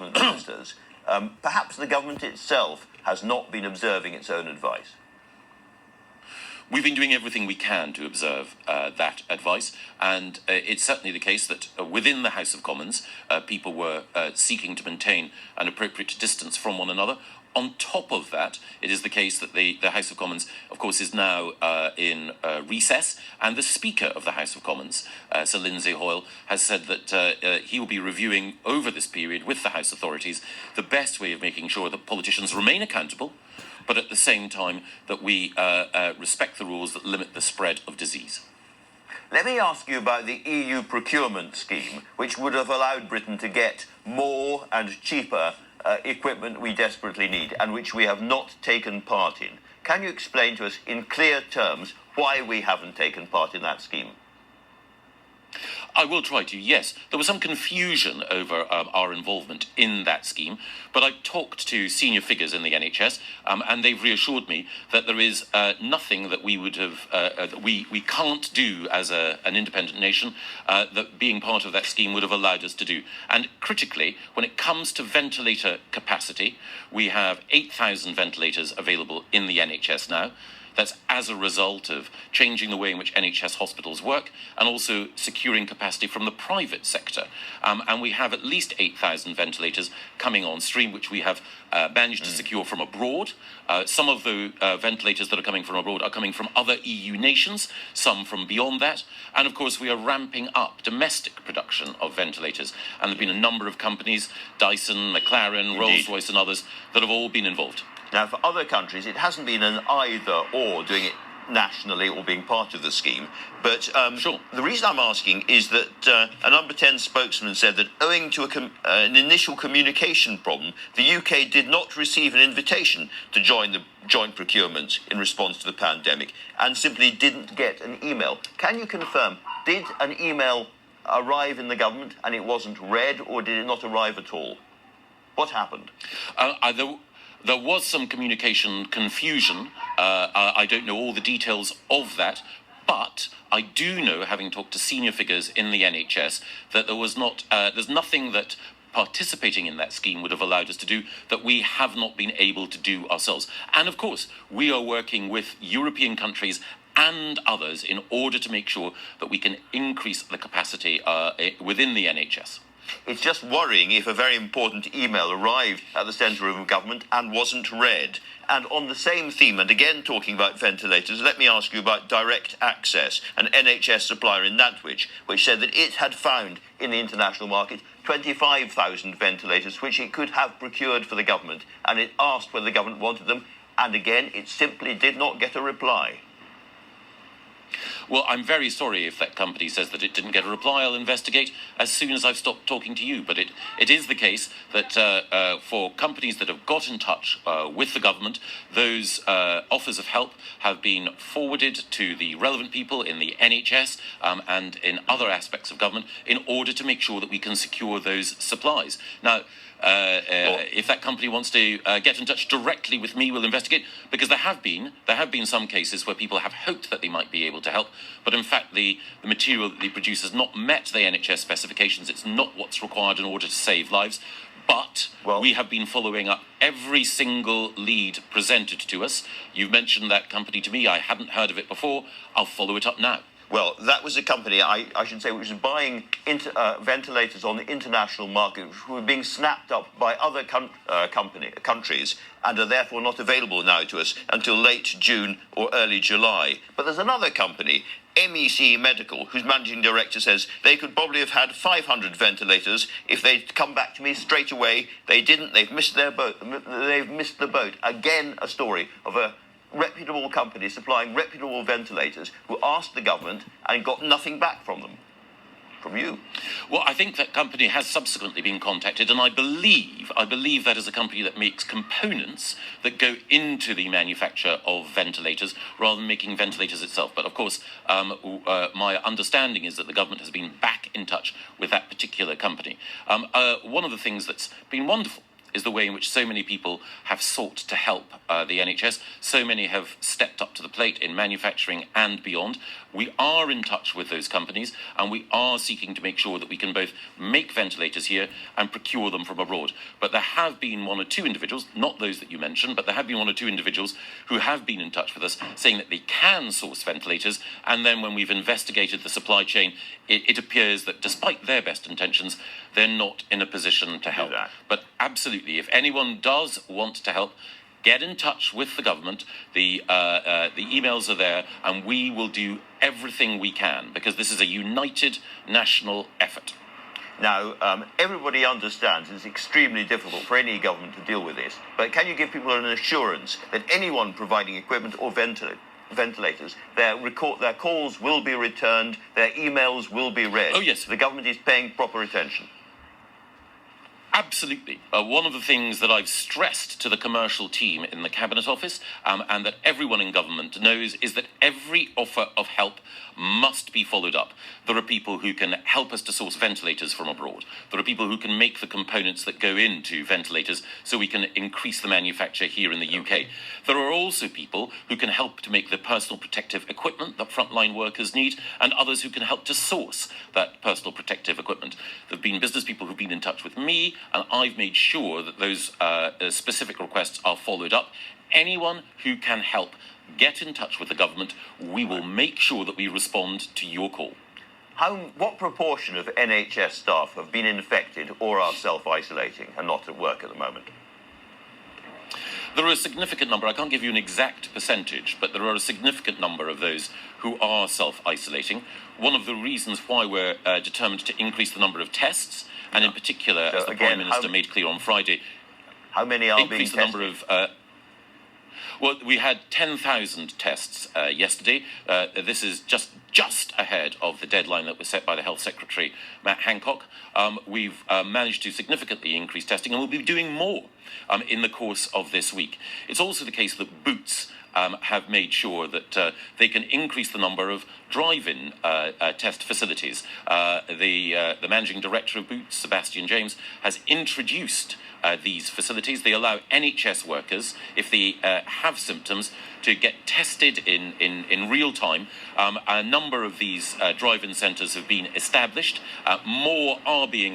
ministers, perhaps the government itself has not been observing its own advice. We've been doing everything we can to observe that advice, and it's certainly the case that within the House of Commons, people were seeking to maintain an appropriate distance from one another. On top of that, it is the case that the House of Commons, of course, is now in recess, and the Speaker of the House of Commons, Sir Lindsay Hoyle, has said that he will be reviewing over this period with the House authorities the best way of making sure that politicians remain accountable, but at the same time that we respect the rules that limit the spread of disease. Let me ask you about the EU procurement scheme, which would have allowed Britain to get more and cheaper equipment we desperately need, and which we have not taken part in. Can you explain to us in clear terms why we haven't taken part in that scheme? I will try to, yes. There was some confusion over our involvement in that scheme, but I talked to senior figures in the NHS, and they've reassured me that there is nothing that we would have, that we can't do as an independent nation, that being part of that scheme would have allowed us to do. And critically, when it comes to ventilator capacity, we have 8,000 ventilators available in the NHS now. That's as a result of changing the way in which NHS hospitals work and also securing capacity from the private sector. And we have at least 8,000 ventilators coming on stream, which we have managed to secure from abroad. Some of the ventilators that are coming from abroad are coming from other EU nations, some from beyond that. And of course, we are ramping up domestic production of ventilators. And there have been a number of companies, Dyson, McLaren, Rolls-Royce and others, that have all been involved. Now, for other countries, it hasn't been an either-or, doing it nationally or being part of the scheme. But Sure. The reason I'm asking is that a Number 10 spokesman said that owing to an initial communication problem, the UK did not receive an invitation to join the joint procurement in response to the pandemic and simply didn't get an email. Can you confirm, did an email arrive in the government and it wasn't read, or did it not arrive at all? What happened? There was some communication confusion. I don't know all the details of that, but I do know, having talked to senior figures in the NHS, that there's nothing that participating in that scheme would have allowed us to do that we have not been able to do ourselves. And of course, we are working with European countries and others in order to make sure that we can increase the capacity within the NHS. It's just worrying if a very important email arrived at the centre of government and wasn't read. And on the same theme, and again talking about ventilators, let me ask you about Direct Access, an NHS supplier in Nantwich, which said that it had found in the international market 25,000 ventilators, which it could have procured for the government, and it asked whether the government wanted them, and again, it simply did not get a reply. Well, I'm very sorry if that company says that it didn't get a reply. I'll investigate as soon as I've stopped talking to you. But it is the case that for companies that have got in touch with the government, those offers of help have been forwarded to the relevant people in the NHS and in other aspects of government in order to make sure that we can secure those supplies. Now, if that company wants to get in touch directly with me, we'll investigate, because there have been some cases where people have hoped that they might be able to help, but in fact the material that they produce has not met the NHS specifications. It's not what's required in order to save lives. But we have been following up every single lead presented to us. You've mentioned that company to me. I hadn't heard of it before. I'll follow it up now. Well, that was a company, I should say, which was buying ventilators on the international market, which were being snapped up by other countries and are therefore not available now to us until late June or early July. But there's another company, MEC Medical, whose managing director says they could probably have had 500 ventilators if they'd come back to me straight away. They didn't. They've missed their boat. They've missed the boat. Again, a story of a reputable company supplying reputable ventilators who asked the government and got nothing back from them. From you. Well, I think that company has subsequently been contacted, and I believe that is a company that makes components that go into the manufacture of ventilators rather than making ventilators itself. But of course, my understanding is that the government has been back in touch with that particular company. One of the things that's been wonderful is the way in which so many people have sought to help the NHS. So many have stepped up to the plate in manufacturing and beyond. We are in touch with those companies, and we are seeking to make sure that we can both make ventilators here and procure them from abroad. But there have been one or two individuals, not those that you mentioned, but there have been one or two individuals who have been in touch with us saying that they can source ventilators, and then when we've investigated the supply chain, it appears that despite their best intentions, they're not in a position to help. But absolutely, if anyone does want to help, get in touch with the government. The emails are there, and we will do everything we can, because this is a united national effort. Now, everybody understands it's extremely difficult for any government to deal with this, but can you give people an assurance that anyone providing equipment or ventilators, their calls will be returned, their emails will be read? Oh, yes. The government is paying proper attention. Absolutely. One of the things that I've stressed to the commercial team in the Cabinet Office, and that everyone in government knows, is that every offer of help must be followed up. There are people who can help us to source ventilators from abroad. There are people who can make the components that go into ventilators so we can increase the manufacture here in the UK. There are also people who can help to make the personal protective equipment that frontline workers need, and others who can help to source that personal protective equipment. There have been business people who've been in touch with me, and I've made sure that those specific requests are followed up. Anyone who can help, get in touch with the government. We will make sure that we respond to your call. What proportion of NHS staff have been infected or are self-isolating and not at work at the moment? There are a significant number, I can't give you an exact percentage, but there are a significant number of those who are self-isolating. One of the reasons why we're determined to increase the number of tests, and in particular, so as the Prime Minister made clear on Friday, how many are being tested? Increase the number of... well, we had 10,000 tests yesterday. This is just ahead of the deadline that was set by the Health Secretary, Matt Hancock. We've managed to significantly increase testing, and we'll be doing more in the course of this week. It's also the case that Boots have made sure that they can increase the number of drive-in test facilities. The managing director of Boots, Sebastian James, has introduced these facilities. They allow NHS workers, if they have symptoms, to get tested in real time. A number of these drive-in centres have been established. More are being